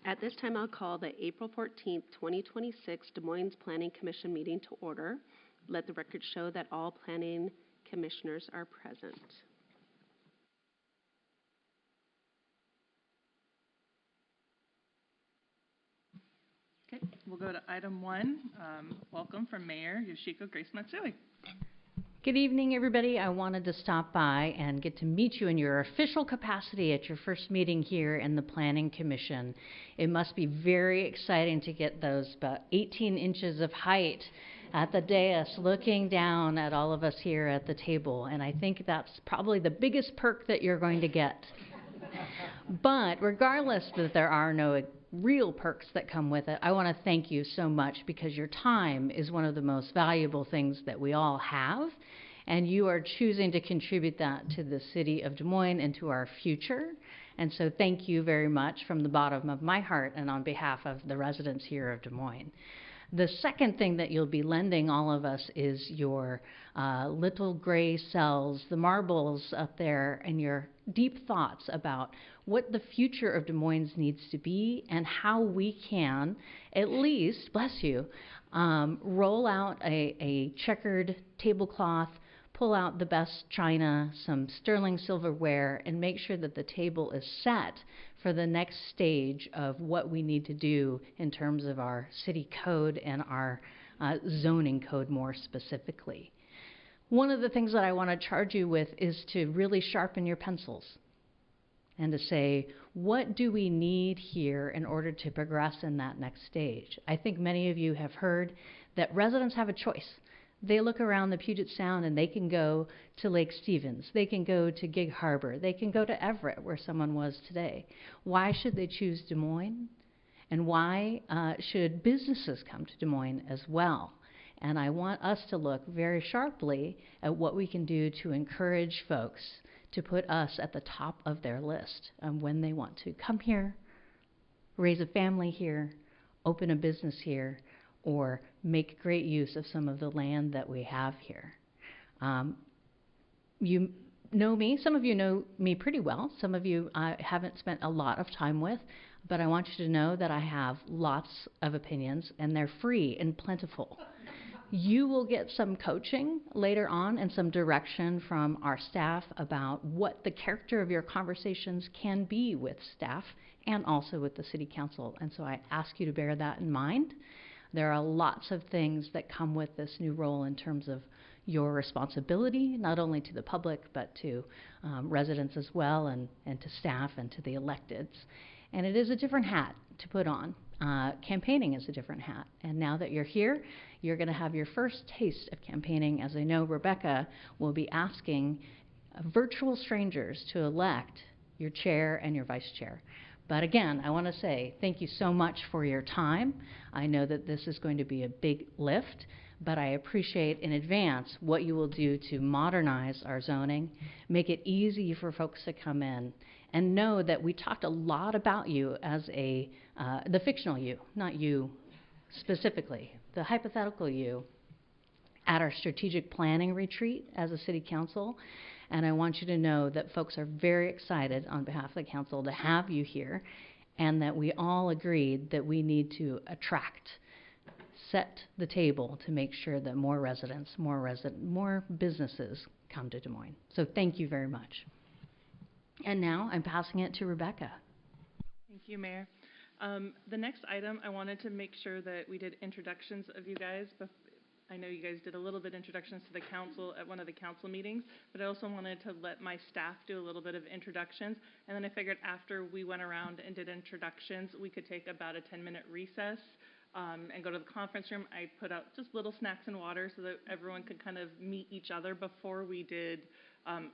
At this time, I'll call the April 14th, 2026 Des Moines Planning Commission meeting to order. Let the record show that all planning commissioners are present. Okay, we'll go to item 1. Welcome from Mayor Yoshiko Grace Matsui. Good evening, everybody. I wanted to stop by and get to meet you in your official capacity at your first meeting here in the Planning Commission. It must be very exciting to get those about 18 inches of height at the dais looking down at all of us here at the table, and I think that's probably the biggest perk that you're going to get. But regardless that there are no real perks that come with it, I want to thank you so much because your time is one of the most valuable things that we all have, and you are choosing to contribute that to the city of Des Moines and to our future. And so thank you very much from the bottom of my heart and on behalf of the residents here of Des Moines. The second thing that you'll be lending all of us is your little gray cells, the marbles up there, and your deep thoughts about what the future of Des Moines needs to be and how we can at least, bless you, roll out a checkered tablecloth, pull out the best china, some sterling silverware, and make sure that the table is set for the next stage of what we need to do in terms of our city code and our zoning code more specifically. One of the things that I want to charge you with is to really sharpen your pencils and to say, what do we need here in order to progress in that next stage? I think many of you have heard that residents have a choice. They look around the Puget Sound and they can go to Lake Stevens, they can go to Gig Harbor, they can go to Everett, where someone was today. Why should they choose Des Moines? And why should businesses come to Des Moines as well? And I want us to look very sharply at what we can do to encourage folks to put us at the top of their list when they want to come here, raise a family here, open a business here, or make great use of some of the land that we have here. You know me, some of you know me pretty well, some of you I haven't spent a lot of time with, but I want you to know that I have lots of opinions and they're free and plentiful. You will get some coaching later on and some direction from our staff about what the character of your conversations can be with staff and also with the City Council, and so I ask you to bear that in mind. There are lots of things that come with this new role in terms of your responsibility, not only to the public, but to residents as well, and to staff and to the electeds. And it is a different hat to put on. Campaigning is a different hat. And now that you're here, you're going to have your first taste of campaigning, as I know Rebecca will be asking virtual strangers to elect your chair and your vice chair. But again, I want to say thank you so much for your time. I know that this is going to be a big lift, but I appreciate in advance what you will do to modernize our zoning, make it easy for folks to come in, and know that we talked a lot about you as the fictional you, not you specifically, the hypothetical you, at our strategic planning retreat as a city council. And I want you to know that folks are very excited on behalf of the council to have you here, and that we all agreed that we need to set the table to make sure that more residents, more businesses come to Des Moines. So thank you very much. And now I'm passing it to Rebecca. Thank you, Mayor. The next item, I wanted to make sure that we did introductions of you guys. I know you guys did a little bit introductions to the council at one of the council meetings, but I also wanted to let my staff do a little bit of introductions. And then I figured after we went around and did introductions, we could take about a 10-minute recess and go to the conference room. I put out just little snacks and water so that everyone could kind of meet each other before we did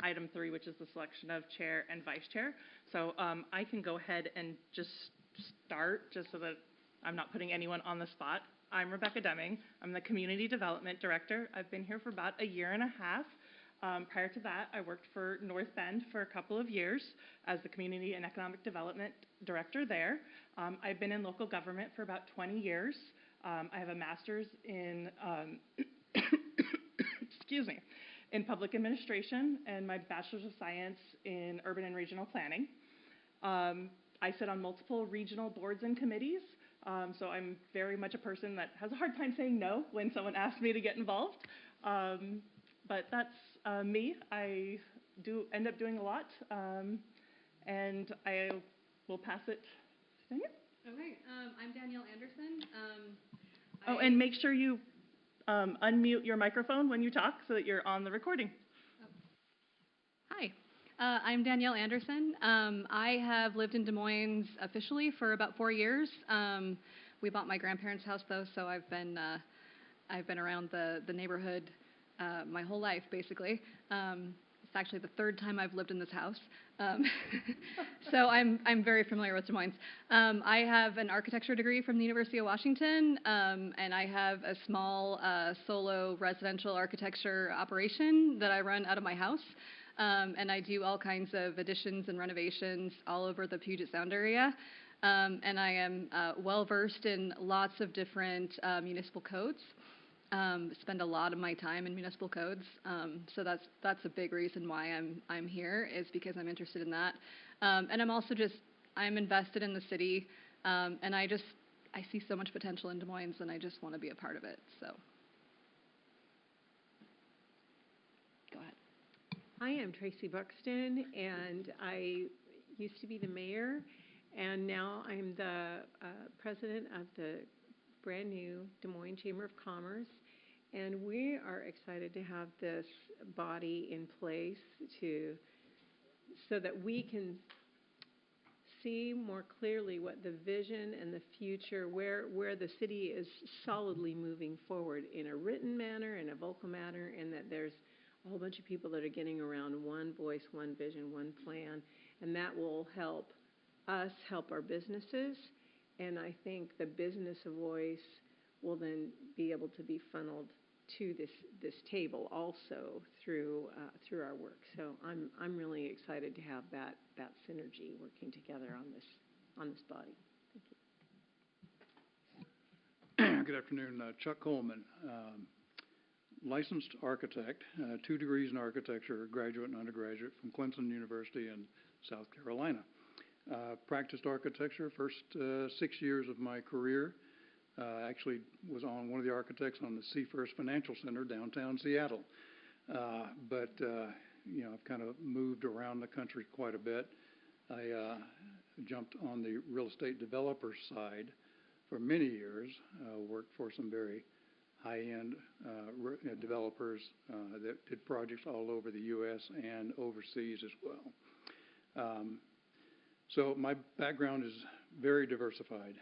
item 3, which is the selection of chair and vice chair. So I can go ahead and just start, just so that I'm not putting anyone on the spot. I'm Rebecca Deming. I'm the Community Development Director. I've been here for about a year and a half. Prior to that, I worked for North Bend for a couple of years as the Community and Economic Development Director there. I've been in local government for about 20 years. I have a master's in, in public administration and my bachelor's of science in urban and regional planning. I sit on multiple regional boards and committees, so I'm very much a person that has a hard time saying no when someone asks me to get involved. But that's me. I do end up doing a lot, and I will pass it to Danielle. Okay, I'm Danielle Anderson. And make sure you unmute your microphone when you talk so that you're on the recording. Hi, I'm Danielle Anderson. I have lived in Des Moines officially for about 4 years. We bought my grandparents' house though, so I've been around the neighborhood my whole life basically. It's actually the third time I've lived in this house. So I'm very familiar with Des Moines. I have an architecture degree from the University of Washington, and I have a small solo residential architecture operation that I run out of my house. And I do all kinds of additions and renovations all over the Puget Sound area. And I am well-versed in lots of different municipal codes. Spend a lot of my time in municipal codes, so that's a big reason why I'm here, is because I'm interested in that, and I'm invested in the city, and I see so much potential in Des Moines, and I just want to be a part of it. So, go ahead. Hi, I'm Tracy Buxton, and I used to be the mayor, and now I'm the president of the brand new Des Moines Chamber of Commerce. And we are excited to have this body in place so that we can see more clearly what the vision and the future, where the city is solidly moving forward in a written manner, in a vocal manner, and that there's a whole bunch of people that are getting around one voice, one vision, one plan, and that will help us help our businesses. And I think the business voice will then be able to be funneled to this table also through our work. So I'm really excited to have that synergy working together on this body. Thank you. Good afternoon, Chuck Coleman, licensed architect, 2 degrees in architecture, graduate and undergraduate from Clemson University in South Carolina. Practiced architecture first 6 years of my career. Actually was one of the architects on the Seafirst Financial Center downtown Seattle. But I've kind of moved around the country quite a bit. I jumped on the real estate developer side for many years, worked for some very high-end developers that did projects all over the U.S. and overseas as well. So my background is very diversified.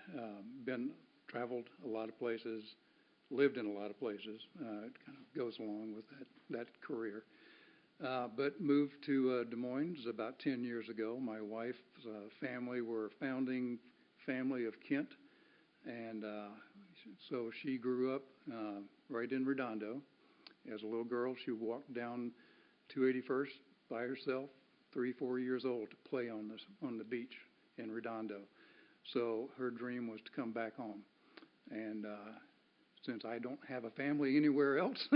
Traveled a lot of places, lived in a lot of places. It kind of goes along with that career. But moved to Des Moines about 10 years ago. My wife's family were a founding family of Kent, and so she grew up right in Redondo. As a little girl, she walked down 281st by herself, 3-4 years old, to play on the beach in Redondo. So her dream was to come back home. And since I don't have a family anywhere else,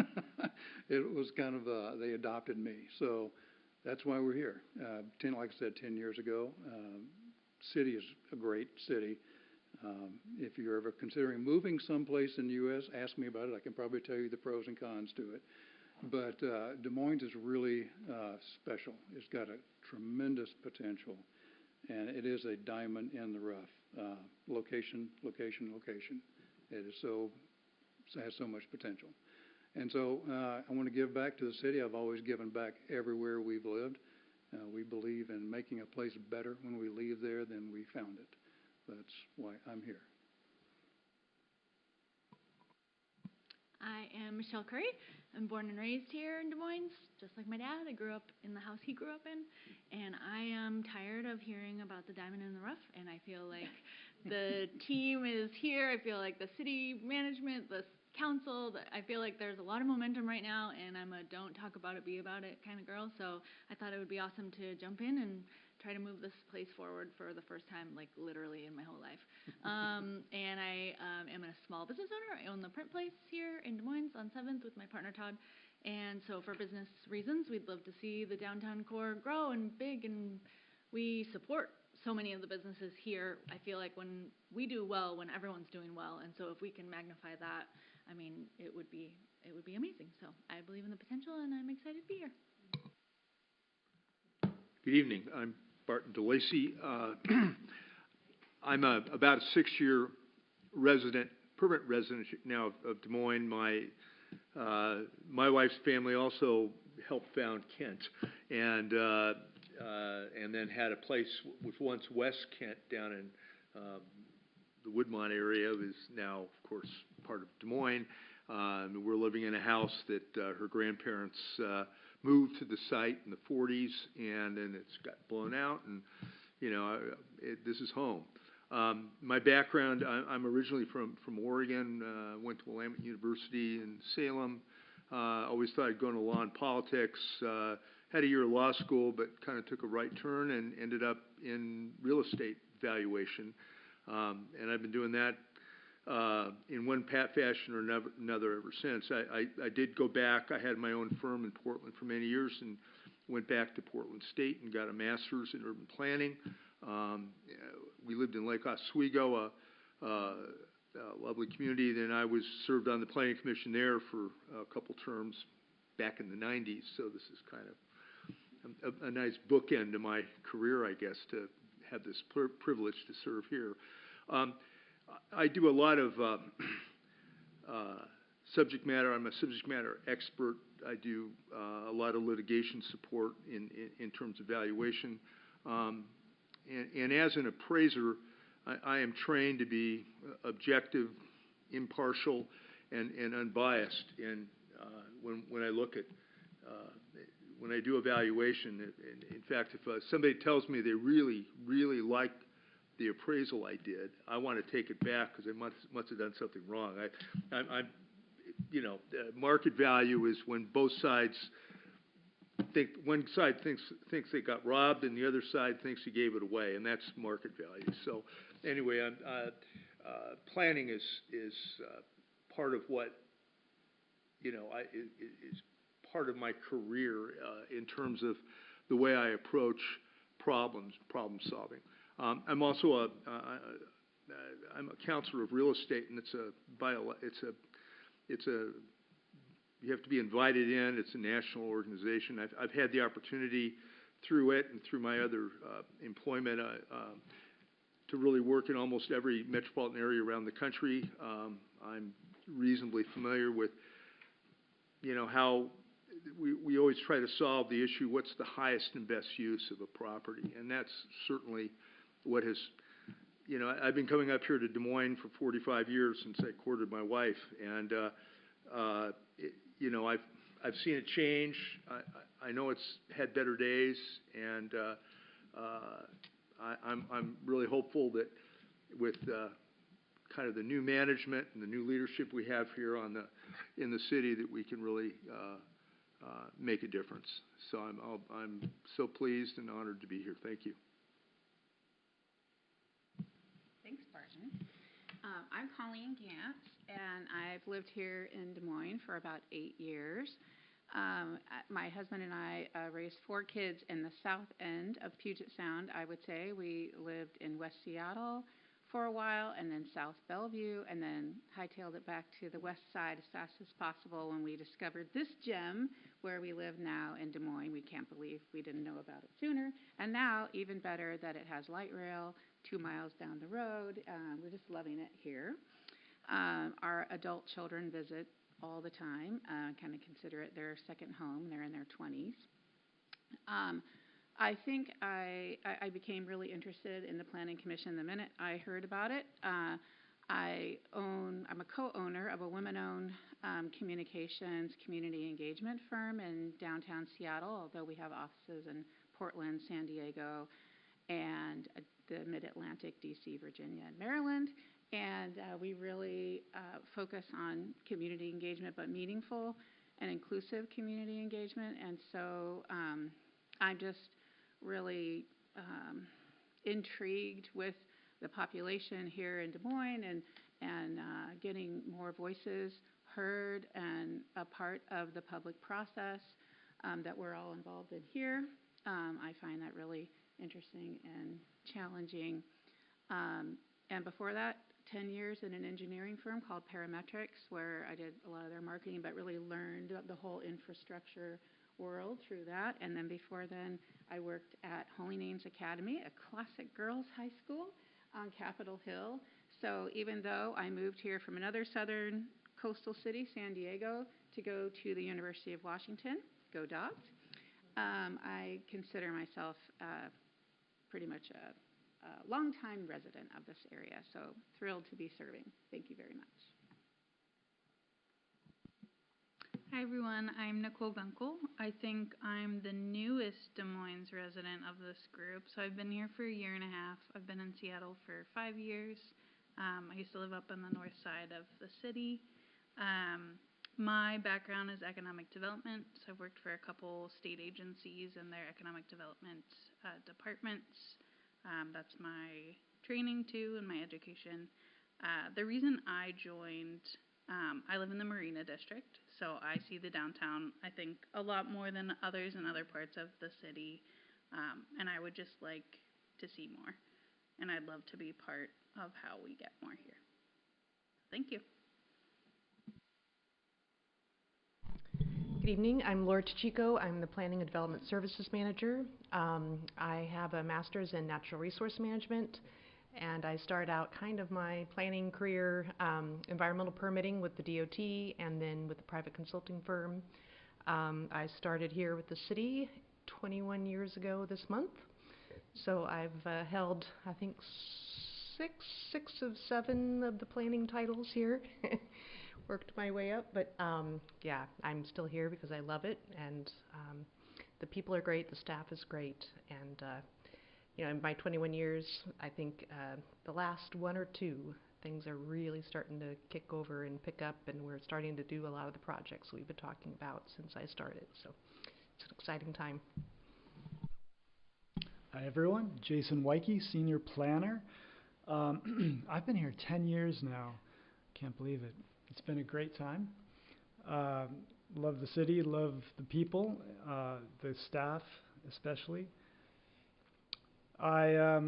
it was kind of, they adopted me. So that's why we're here. Like I said, 10 years ago. City is a great city. If you're ever considering moving someplace in the U.S., ask me about it. I can probably tell you the pros and cons to it. But Des Moines is really special. It's got a tremendous potential, and it is a diamond in the rough. Location. It is has so much potential. And so I want to give back to the city. I've always given back everywhere we've lived. We believe in making a place better when we leave there than we found it. That's why I'm here. I am Michelle Curry. I'm born and raised here in Des Moines, just like my dad. I grew up in the house he grew up in, and I am tired of hearing about the diamond in the rough, and I feel like the team is here. I feel like the city management, the council, I feel like there's a lot of momentum right now, and I'm a don't talk about it, be about it kind of girl, so I thought it would be awesome to jump in and try to move this place forward for the first time, like literally in my whole life. And I am a small business owner. I own the Print Place here in Des Moines on 7th with my partner Todd. And so for business reasons, we'd love to see the downtown core grow and big, and we support so many of the businesses here, I feel like when we do well, when everyone's doing well, and so if we can magnify that, I mean, it would be amazing. So I believe in the potential, and I'm excited to be here. Good evening. I'm Barton DeLacy. I'm about a 6-year permanent resident now of Des Moines. My wife's family also helped found Kent, and then had a place with once West Kent down in the Woodmont area. Is now, of course, part of Des Moines. We're living in a house that her grandparents moved to the site in the 40s, and then it's got blown out, and this is home. My background: I'm originally from Oregon. Went to Willamette University in Salem. Always thought I'd go into law and politics. Had a year of law school, but kind of took a right turn and ended up in real estate valuation. And I've been doing that in one fashion or another ever since. I did go back. I had my own firm in Portland for many years and went back to Portland State and got a master's in urban planning. We lived in Lake Oswego, a lovely community. Then I served on the planning commission there for a couple terms back in the 90s. So this is kind of a nice bookend to my career, I guess, to have this privilege to serve here. I do a lot of subject matter. I'm a subject matter expert. I do a lot of litigation support in terms of valuation. And as an appraiser, I am trained to be objective, impartial, and unbiased. And when I look at when I do evaluation, in fact, if somebody tells me they really, really like the appraisal I did, I want to take it back because they must have done something wrong. Market value is when both sides think one side thinks they got robbed and the other side thinks he gave it away, and that's market value. So anyway, planning is part of what is part of my career in terms of the way I approach problem solving. I'm also I'm a counselor of real estate, and you have to be invited in. It's a national organization. I've had the opportunity through it and through my other employment to really work in almost every metropolitan area around the country. I'm reasonably familiar with how we always try to solve the issue, what's the highest and best use of a property, and that's certainly what has, I've been coming up here to Des Moines for 45 years since I courted my wife, and I've seen it change. I know it's had better days, and I'm really hopeful that with kind of the new management and the new leadership we have here in the city, that we can really make a difference. So I'm so pleased and honored to be here. Thank you. Thanks, Barton. I'm Colleen Gantz, and I've lived here in Des Moines for about 8 years. My husband and I raised 4 kids in the south end of Puget Sound, I would say. We lived in West Seattle for a while, and then South Bellevue, and then hightailed it back to the west side as fast as possible when we discovered this gem where we live now in Des Moines. We can't believe we didn't know about it sooner. And now, even better, that it has light rail 2 miles down the road. We're just loving it here. Our adult children visit all the time, kind of consider it their second home. They're in their 20s. I think I became really interested in the Planning Commission the minute I heard about it. I'm a co-owner of a women-owned communications community engagement firm in downtown Seattle, although we have offices in Portland, San Diego, and the Mid-Atlantic, D.C., Virginia, and Maryland. And we really focus on community engagement, but meaningful and inclusive community engagement. And so I'm just really intrigued with the population here in Des Moines and getting more voices heard and a part of the public process that we're all involved in here. I find that really interesting and challenging. And before that, 10 years in an engineering firm called Parametrics, where I did a lot of their marketing, but really learned the whole infrastructure world through that. And then before then, I worked at Holy Names Academy, a classic girls' high school on Capitol Hill. So even though I moved here from another southern coastal city, San Diego, to go to the University of Washington, go Dogs, I consider myself pretty much a longtime resident of this area. So thrilled to be serving. Thank you very much. Hi everyone, I'm Nicole Gunkel. I think I'm the newest Des Moines resident of this group. So I've been here for a year and a half. I've been in Seattle for 5 years. I used to live up on the north side of the city. My background is economic development. So I've worked for a couple state agencies and their economic development departments. That's my training too and my education. The reason I joined, I live in the Marina District. So I see the downtown, I think, a lot more than others in other parts of the city. And I would just like to see more. And I'd love to be part of how we get more here. Thank you. Good evening. I'm Laura Chico. I'm the Planning and Development Services Manager. I have a master's in natural resource management. And I started out kind of my planning career, environmental permitting with the DOT and then with the private consulting firm. I started here with the city 21 years ago this month. So I've held, I think, six of 7 of the planning titles here. Worked my way up, but yeah, I'm still here because I love it. And the people are great, the staff is great, and you know, in my 21 years, I think the last 1 or 2, things are really starting to kick over and pick up, and we're starting to do a lot of the projects we've been talking about since I started. So it's an exciting time. Hi everyone, Jason Weike, Senior Planner. I've been here 10 years now. Can't believe it. It's been a great time. Love the city, love the people, the staff especially. I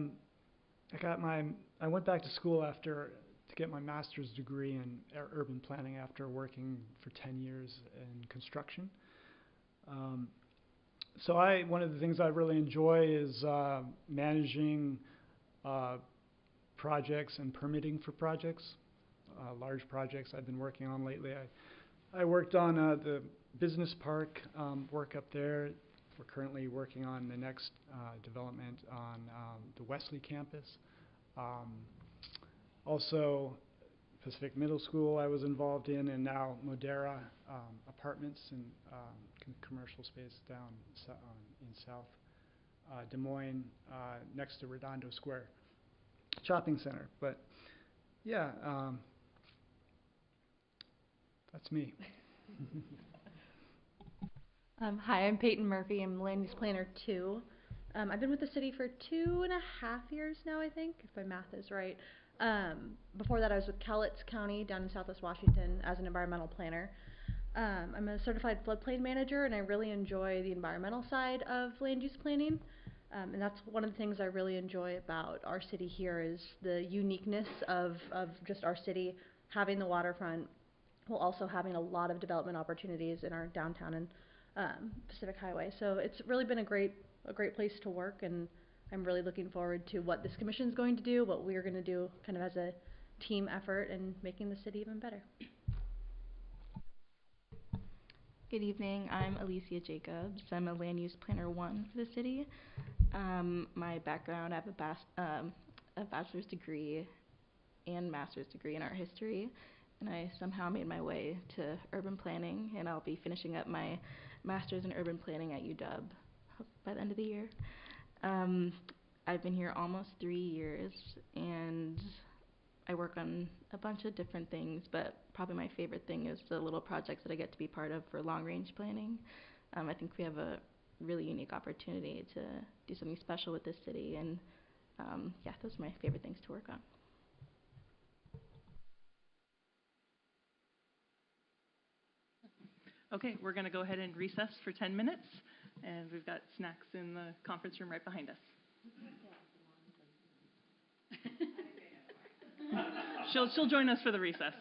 went back to school to get my master's degree in urban planning after working for 10 years in construction. So one of the things I really enjoy is managing projects and permitting for projects, large projects I've been working on lately. I worked on the business park work up there. We're currently working on the next development on the Wesley campus. Also, Pacific Middle School I was involved in, and now Modera apartments and commercial space down in South Des Moines, next to Redondo Square Shopping Center. But yeah, that's me. Hi, I'm Peyton Murphy. I'm Land Use Planner 2. I've been with the city for 2.5 years now, I think, if my math is right. Before that, I was with Cowlitz County down in Southwest Washington as an environmental planner. I'm a certified floodplain manager, and I really enjoy the environmental side of land use planning. And that's one of the things I really enjoy about our city here is the uniqueness of just our city having the waterfront while also having a lot of development opportunities in our downtown and Pacific Highway. So it's really been a great place to work, and I'm really looking forward to what this commission is going to do, what we're going to do kind of as a team effort in making the city even better. Good evening, I'm Alicia Jacobs. I'm a Land Use Planner 1 for the city. My background, I have a bachelor's degree and master's degree in art history, and I somehow made my way to urban planning, and I'll be finishing up my master's in urban planning at UW by the end of the year. I've been here almost 3 years, and I work on a bunch of different things, but probably my favorite thing is the little projects that I get to be part of for long-range planning. I think we have a really unique opportunity to do something special with this city, and yeah, those are my favorite things to work on. Okay, we're going to go ahead and recess for 10 minutes, and we've got snacks in the conference room right behind us. She'll join us for the recess.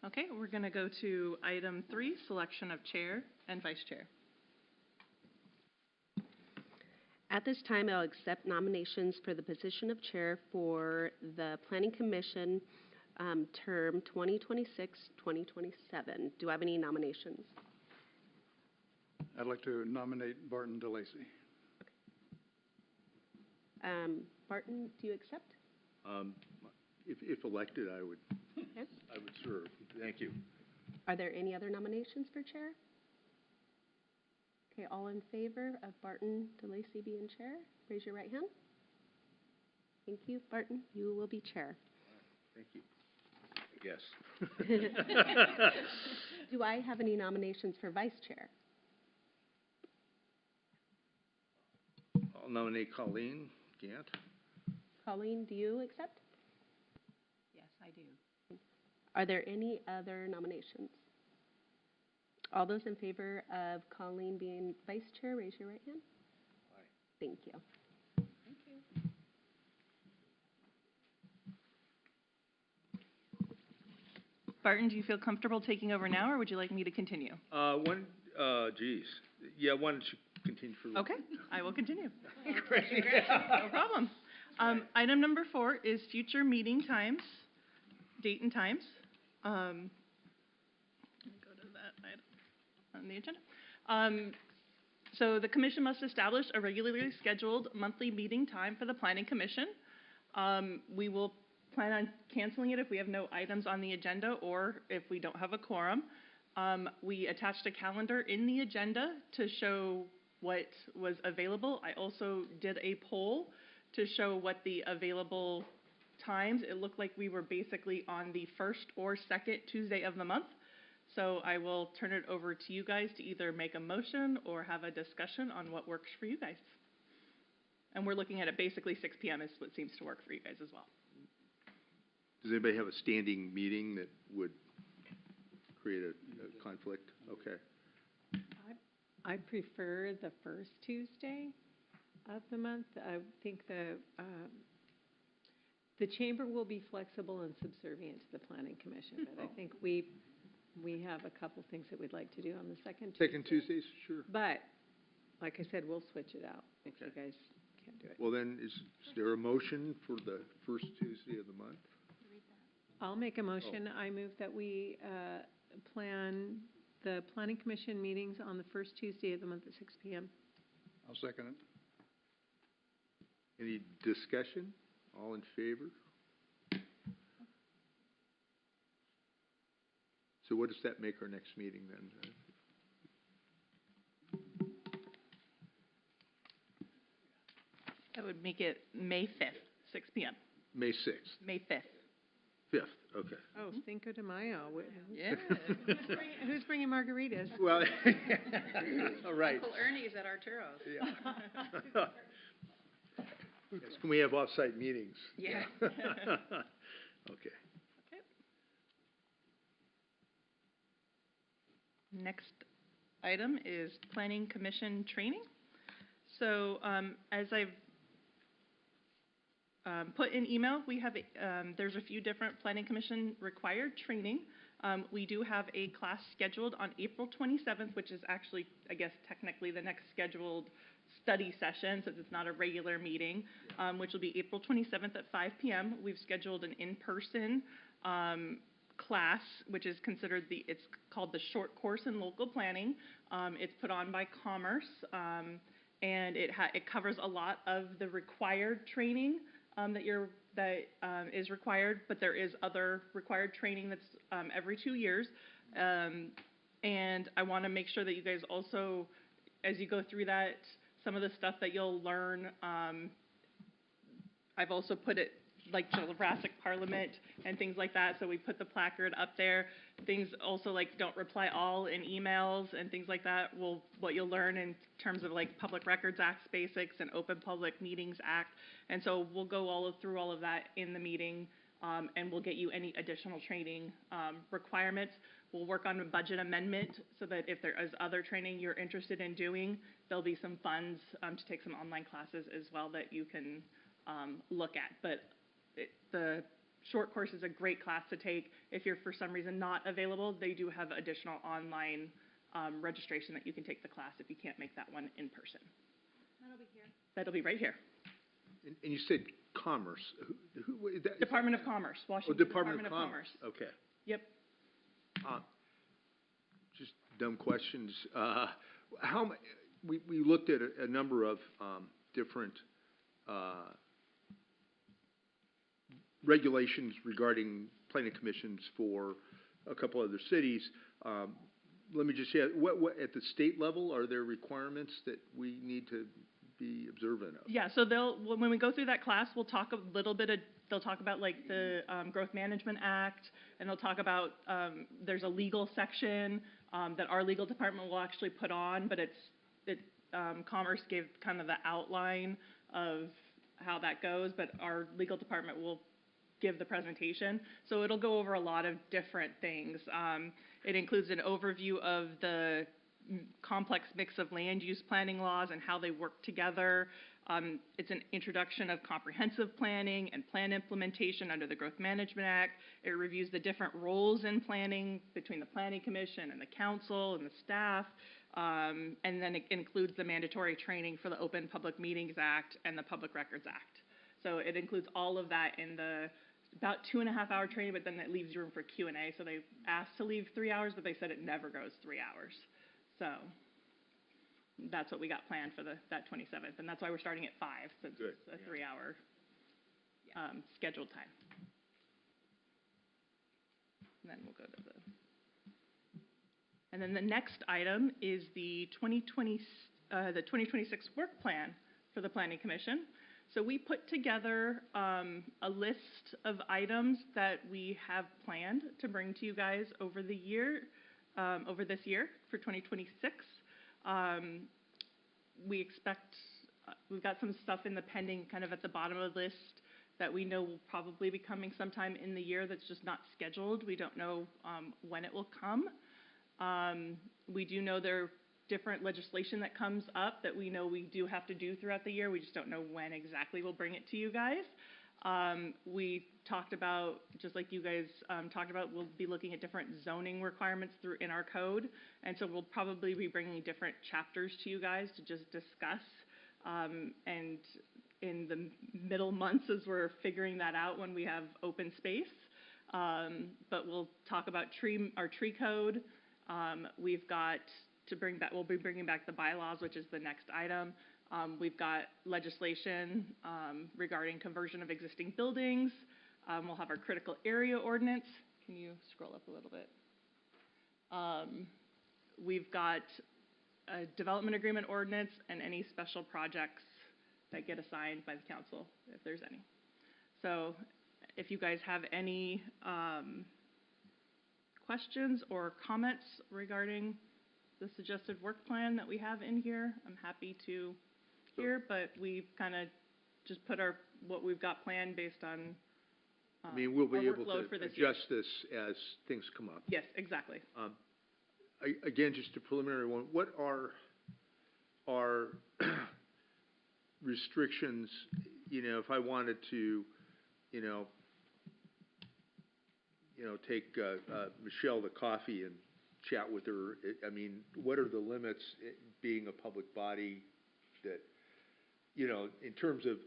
Okay, we're going to go to item 3, selection of chair and vice chair. At this time, I'll accept nominations for the position of chair for the Planning Commission term 2026-2027. Do I have any nominations? I'd like to nominate Barton DeLacy. Barton, do you accept? If elected, I would serve. Thank you. Are there any other nominations for chair? Okay, all in favor of Barton DeLacy being chair, raise your right hand. Thank you. Barton, you will be chair. Thank you. Yes. Do I have any nominations for vice chair? I'll nominate Colleen Gant. Colleen, do you accept? Yes, I do. Are there any other nominations? All those in favor of Colleen being vice chair, raise your right hand. Aye. Thank you. Barton, do you feel comfortable taking over now, or would you like me to continue? Yeah, why don't you continue for a little Okay, I will continue. Great. No problem. Item number 4 is future meeting times, date and times. Let me go to that item on the agenda. So the commission must establish a regularly scheduled monthly meeting time for the Planning Commission. We will plan on canceling it if we have no items on the agenda or if we don't have a quorum. We attached a calendar in the agenda to show what was available. I also did a poll to show what the available times. It looked like we were basically on the first or second Tuesday of the month. So I will turn it over to you guys to either make a motion or have a discussion on what works for you guys. And we're looking at it basically 6 p.m. is what seems to work for you guys as well. Does anybody have a standing meeting that would create a conflict? Okay. I prefer the first Tuesday of the month. I think the chamber will be flexible and subservient to the Planning Commission, but I think we have a couple things that we'd like to do on the second Tuesday. Second Tuesdays, sure. But, like I said, we'll switch it out if Okay. you guys can't do it. Well, then, is there a motion for the first Tuesday of the month? I'll make a motion. I move that we plan the Planning Commission meetings on the first Tuesday of the month at 6 p.m. I'll second it. Any discussion? All in favor? So what does that make our next meeting then? That would make it May 5th, 6 p.m. May 6th, May 5th. 5th, okay. Oh, Cinco de Mayo. Yeah. Who's bringing margaritas? Well, all right. Uncle Ernie's at Arturo's. Yeah. Yes, can we have off-site meetings? Yeah. Okay. Next item is Planning Commission training. So as I've put in email, we have there's a few different Planning Commission required training. We do have a class scheduled on April 27th, which is actually, I guess, technically the next scheduled study session, since it's not a regular meeting, which will be April 27th at 5 p.m. We've scheduled an in-person class, which is considered it's called the Short Course in Local Planning. It's put on by Commerce, and it covers a lot of the required training that is required, but there is other required training that's every 2 years. And I want to make sure that you guys also, as you go through that, some of the stuff that you'll learn, I've also put it like Jurassic Parliament and things like that. So we put the placard up there. Things also like don't reply all in emails and things like that. What you'll learn in terms of like Public Records Act basics and Open Public Meetings Act. And so we'll go through all of that in the meeting, and we'll get you any additional training requirements. We'll work on a budget amendment so that if there is other training you're interested in doing, there'll be some funds to take some online classes as well that you can look at. But the short course is a great class to take. If you're for some reason not available, they do have additional online registration that you can take the class if you can't make that one in person. That'll be here. That'll be right here. And you said Commerce. Department of Commerce, Washington Department of Commerce. Okay. Yep. Just dumb questions. We looked at a number of different regulations regarding planning commissions for a couple other cities. Let me just say, what at the state level, are there requirements that we need to be observant of? Yeah, so when we go through that class, we'll talk a little bit they'll talk about like the Growth Management Act, and they'll talk about, there's a legal section that our legal department will actually put on, but Commerce gave kind of the outline of how that goes, but our legal department will give the presentation. So it'll go over a lot of different things. It includes an overview of the complex mix of land use planning laws and how they work together. It's an introduction of comprehensive planning and plan implementation under the Growth Management Act. It reviews the different roles in planning between the Planning Commission and the council and the staff. And then it includes the mandatory training for the Open Public Meetings Act and the Public Records Act. So it includes all of that in the about 2.5-hour training, but then it leaves room for Q&A. So they asked to leave 3 hours, but they said it never goes 3 hours. So that's what we got planned for that 27th, and that's why we're starting at 5, since it's a 3-hour scheduled time. And then we'll go to and then the next item is the 2026 work plan for the Planning Commission. So we put together a list of items that we have planned to bring to you guys over the year, over this year for 2026. We expect, we've got some stuff in the pending kind of at the bottom of the list that we know will probably be coming sometime in the year that's just not scheduled. We don't know when it will come. We do know there are different legislation that comes up that we know we do have to do throughout the year. We just don't know when exactly we'll bring it to you guys. We talked about, just like you guys talked about, we'll be looking at different zoning requirements in our code. And so we'll probably be bringing different chapters to you guys to just discuss. And in the middle months as we're figuring that out when we have open space. But we'll talk about our tree code. We've got to bring back, we'll be bringing back the bylaws, which is the next item. We've got legislation regarding conversion of existing buildings. We'll have our critical area ordinance. Can you scroll up a little bit? We've got a development agreement ordinance and any special projects that get assigned by the council, if there's any. So if you guys have any questions or comments regarding the suggested work plan that we have in here, I'm happy to hear, but we've kind of just put what we've got planned based on I mean, we'll be able to adjust this as things come up. Yes, exactly. Again, just a preliminary one, what are our restrictions, if I wanted to, take Michelle to coffee and chat with her? I mean, what are the limits, being a public body, that, in terms of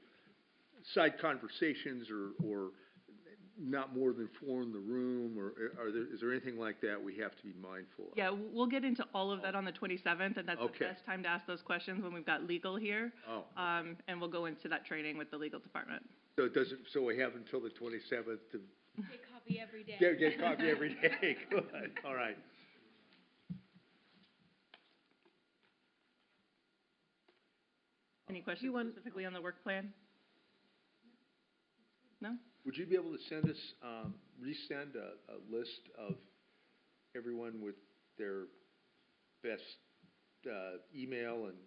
side conversations or not more than 4 in the room, or is there anything like that we have to be mindful of? Yeah, we'll get into all of that on the 27th, and that's the best time to ask those questions when we've got legal here. And we'll go into that training with the legal department. So so we have until the 27th to get coffee every day. Get coffee every day. Good. All right. Any questions specifically on the work plan? No? Would you be able to send us, resend a list of everyone with their best email and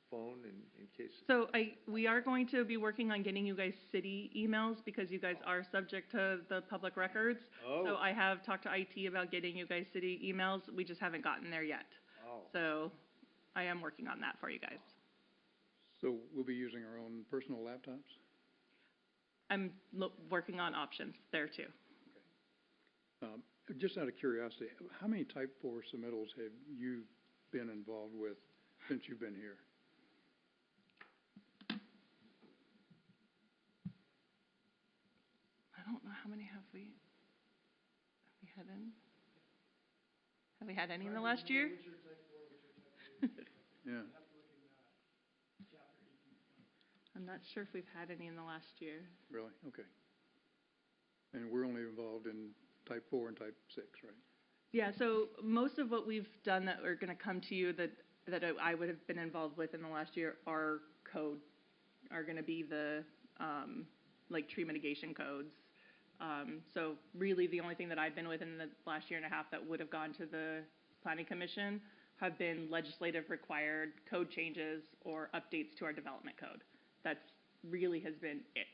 phone in case? So we are going to be working on getting you guys city emails because you guys are subject to the public records. So I have talked to IT about getting you guys city emails. We just haven't gotten there yet. So I am working on that for you guys. So we'll be using our own personal laptops? I'm working on options there too. Just out of curiosity, how many type 4 submittals have you been involved with since you've been here? I don't know, how many have we had in? Have we had any in the last year? Yeah. I'm not sure if we've had any in the last year. Really? Okay. And we're only involved in type 4 and type 6, right? Yeah, so most of what we've done that are going to come to you that I would have been involved with in the last year are going to be the like tree mitigation codes. So really the only thing that I've been with in the last year and a half that would have gone to the Planning Commission have been legislative required code changes or updates to our development code. That's really has been it.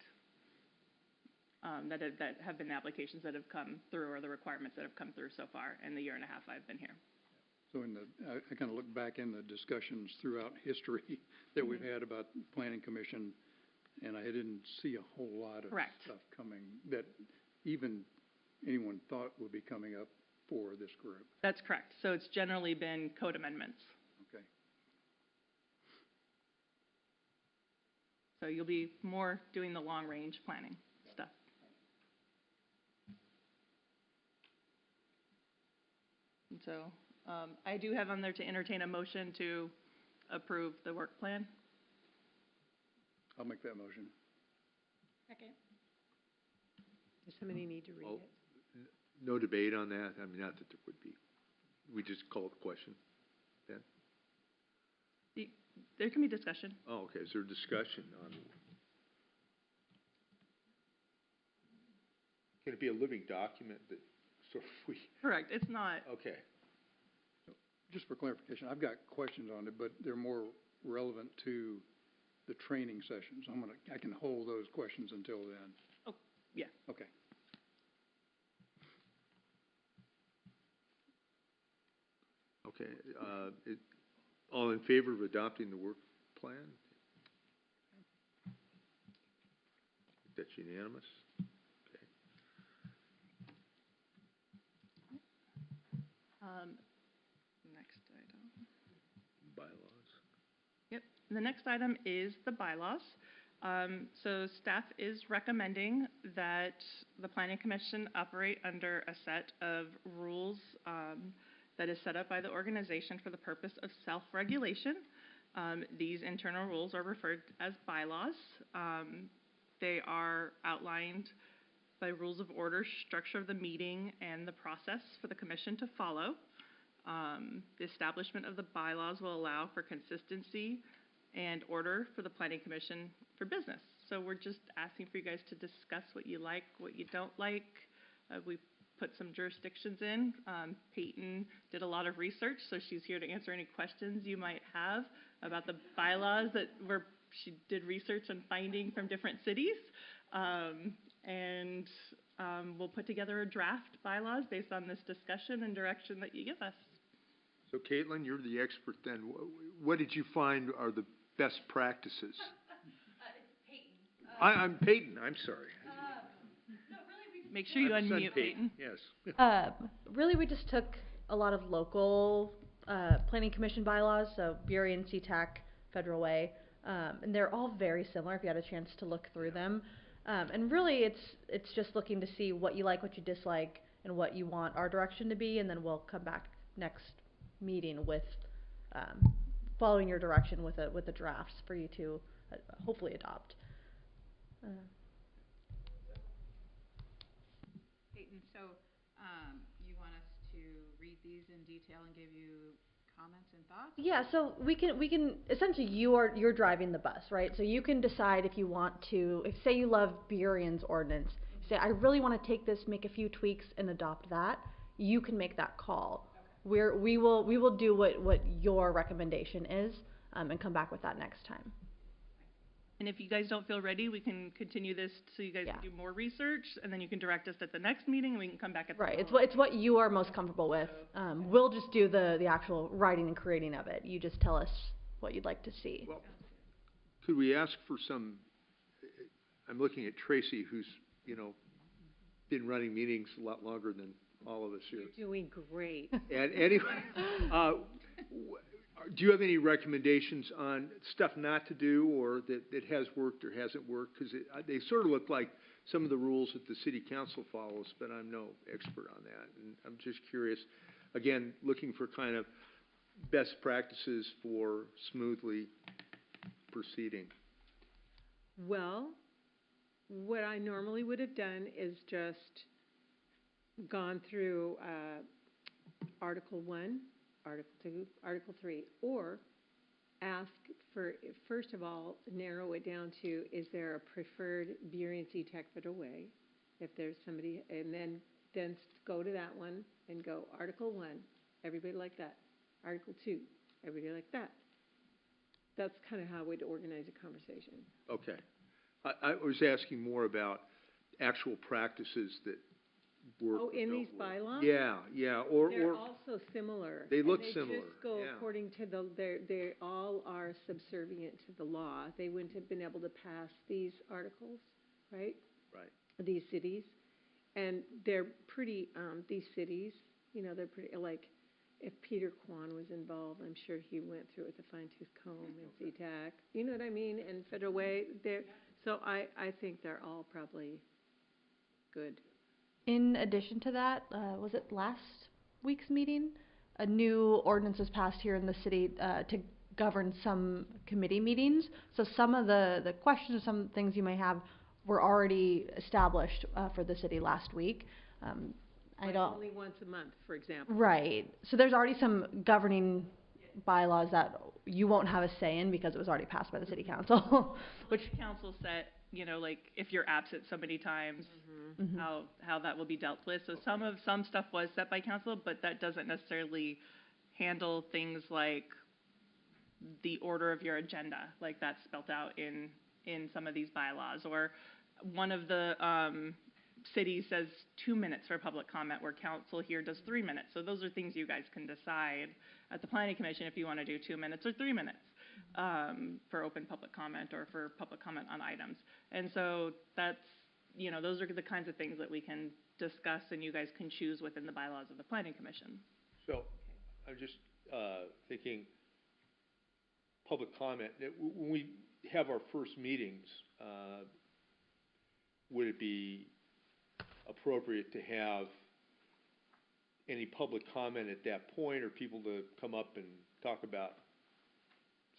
That have been the applications that have come through or the requirements that have come through so far in the year and a half I've been here. So I kind of look back in the discussions throughout history that we've had about Planning Commission, and I didn't see a whole lot of stuff coming that even anyone thought would be coming up for this group. That's correct. So it's generally been code amendments. Okay. So you'll be more doing the long-range planning stuff. And so I do have on there to entertain a motion to approve the work plan. I'll make that motion. Second. Does somebody need to read it? No debate on that? I mean, not that there would be. We just call the question then? There can be discussion. Oh, okay. Is there discussion on? Can it be a living document that sort of we? Correct. It's not. Okay. Just for clarification, I've got questions on it, but they're more relevant to the training sessions. I can hold those questions until then. Oh, yeah. Okay. Okay. All in favor of adopting the work plan? That's unanimous. Okay. Next item. Bylaws. Yep. The next item is the bylaws. So staff is recommending that the Planning Commission operate under a set of rules that is set up by the organization for the purpose of self-regulation. These internal rules are referred as bylaws. They are outlined by rules of order, structure of the meeting, and the process for the commission to follow. The establishment of the bylaws will allow for consistency and order for the Planning Commission for business. So we're just asking for you guys to discuss what you like, what you don't like. We put some jurisdictions in. Peyton did a lot of research, so she's here to answer any questions you might have about the bylaws she did research on finding from different cities. We'll put together a draft bylaws based on this discussion and direction that you give us. So Caitlin, you're the expert then. What did you find are the best practices? It's Peyton. I'm Peyton. I'm sorry. Make sure you unmute, Peyton. Yes. Really, we just took a lot of local planning commission bylaws, so Burien, SeaTac, Federal Way, and they're all very similar if you had a chance to look through them. And really, it's just looking to see what you like, what you dislike, and what you want our direction to be, and then we'll come back next meeting with following your direction with the drafts for you to hopefully adopt. Peyton, so you want us to read these in detail and give you comments and thoughts? Yeah, so we can essentially you're driving the bus, right? So you can decide if you want to, if say you love Burien's ordinance, say I really want to take this, make a few tweaks and adopt that, you can make that call. Okay. We will do what your recommendation is and come back with that next time. And if you guys don't feel ready, we can continue this so you guys can do more research, and then you can direct us at the next meeting, and we can come back at the Right. It's what you are most comfortable with. We'll just do the actual writing and creating of it. You just tell us what you'd like to see. Well, could we ask for some I'm looking at Tracy, who's, been running meetings a lot longer than all of us here. You're doing great. And anyway, do you have any recommendations on stuff not to do, or that has worked or hasn't worked? Because they sort of look like some of the rules that the city council follows, but I'm no expert on that. And I'm just curious, again, looking for kind of best practices for smoothly proceeding. Well, what I normally would have done is just gone through Article 1, Article 2, Article 3, or ask for, first of all, narrow it down to, is there a preferred Burien-C Tech-Federal way? If there's somebody, and then go to that one and go, Article 1, everybody like that. Article 2, everybody like that. That's kind of how we'd organize a conversation. Okay. I was asking more about actual practices that work. Oh, in these bylaws? Yeah. They're also similar. They look and similar. They just go according to they all are subservient to the law. They wouldn't have been able to pass these articles, right? Right. These cities. And they're pretty, these cities, they're pretty, like, if Peter Kwan was involved, I'm sure he went through it with a fine-tooth comb and CTAC. You know what I mean? And Federal Way, so I think they're all probably good. In addition to that, was it last week's meeting? A new ordinance was passed here in the city to govern some committee meetings. So some of the questions, some things you may have were already established for the city last week. Only once a month, for example. Right. So there's already some governing bylaws that you won't have a say in because it was already passed by the city council. Which council set, like if you're absent so many times, how that will be dealt with. So some stuff was set by council, but that doesn't necessarily handle things like the order of your agenda, like that's spelt out in some of these bylaws. Or one of the cities says 2 minutes for public comment, where council here does 3 minutes. So those are things you guys can decide at the planning commission if you want to do 2 minutes or 3 minutes for open public comment or for public comment on items. And so that's, those are the kinds of things that we can discuss and you guys can choose within the bylaws of the planning commission. So I'm just thinking public comment. When we have our first meetings, would it be appropriate to have any public comment at that point, or people to come up and talk about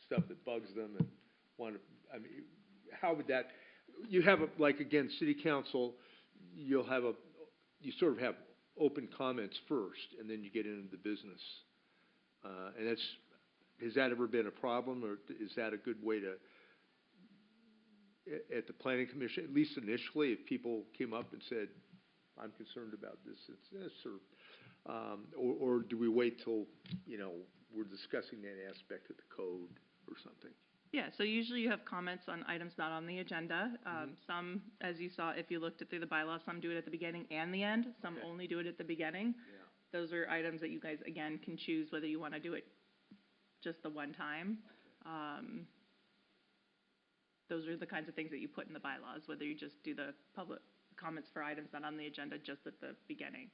stuff that bugs them and want to, how would that, you have again, city council, you sort of have open comments first, and then you get into the business. And has that ever been a problem, or is that a good way to, at the planning commission, at least initially, if people came up and said, I'm concerned about this, it's this, or do we wait till, we're discussing that aspect of the code or something? Yeah, so usually you have comments on items not on the agenda. Some, as you saw, if you looked through the bylaws, some do it at the beginning and the end. Some only do it at the beginning. Yeah. Those are items that you guys, again, can choose whether you want to do it just the one time. Those are the kinds of things that you put in the bylaws, whether you just do the public comments for items not on the agenda just at the beginning.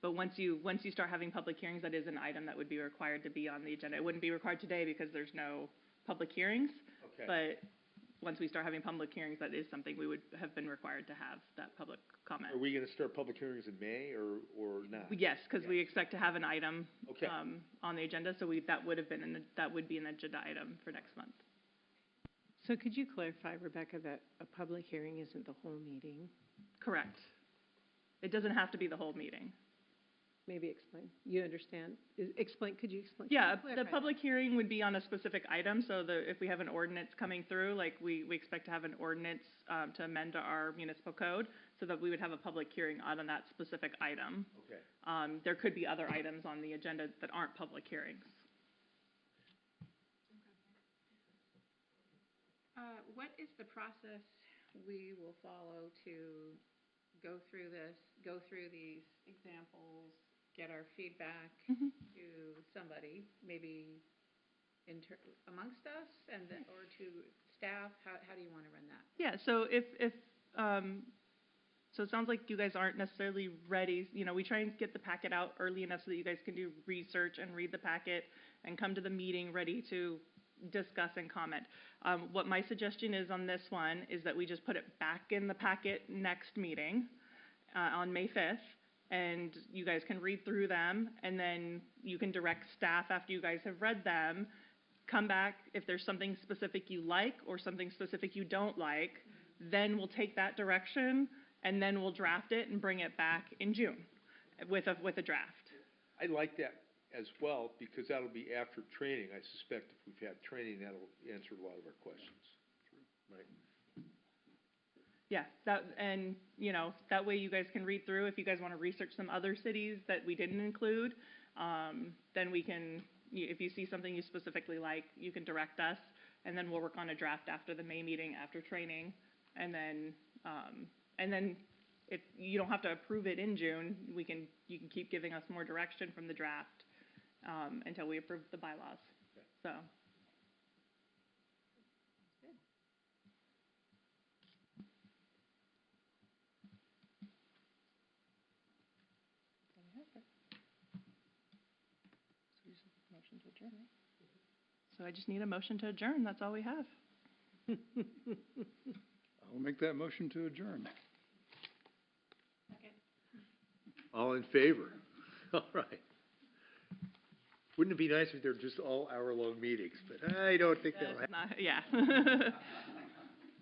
But once you start having public hearings, that is an item that would be required to be on the agenda. It wouldn't be required today because there's no public hearings. Okay. But once we start having public hearings, that is something we would have been required to have, that public comment. Are we going to start public hearings in May or not? Yes, because we expect to have an item on the agenda, so that would be an agenda item for next month. So could you clarify, Rebecca, that a public hearing isn't the whole meeting? Correct. It doesn't have to be the whole meeting. Maybe explain. You understand? Could you explain? Yeah, the public hearing would be on a specific item. So if we have an ordinance coming through, like we expect to have an ordinance to amend our municipal code, so that we would have a public hearing on that specific item. Okay. There could be other items on the agenda that aren't public hearings. What is the process we will follow to go through these examples, get our feedback to somebody, maybe amongst us, or to staff? How do you want to run that? Yeah, so so it sounds like you guys aren't necessarily ready. You know, we try and get the packet out early enough so that you guys can do research and read the packet and come to the meeting ready to discuss and comment. What my suggestion is on this one is that we just put it back in the packet next meeting on May 5th, and you guys can read through them, and then you can direct staff after you guys have read them. Come back if there's something specific you like or something specific you don't like, then we'll take that direction, and then we'll draft it and bring it back in June with a draft. I like that as well, because that'll be after training. I suspect if we've had training, that'll answer a lot of our questions. Right. Yeah, and you know, that way you guys can read through. If you guys want to research some other cities that we didn't include, then we can, if you see something you specifically like, you can direct us, and then we'll work on a draft after the May meeting, after training, and then if you don't have to approve it in June, you can keep giving us more direction from the draft until we approve the bylaws. Okay. So. Motion to adjourn. So I just need a motion to adjourn. That's all we have. I'll make that motion to adjourn. All in favor? All right. Wouldn't it be nice if they're just all hour-long meetings? But I don't think that'll happen. Yeah.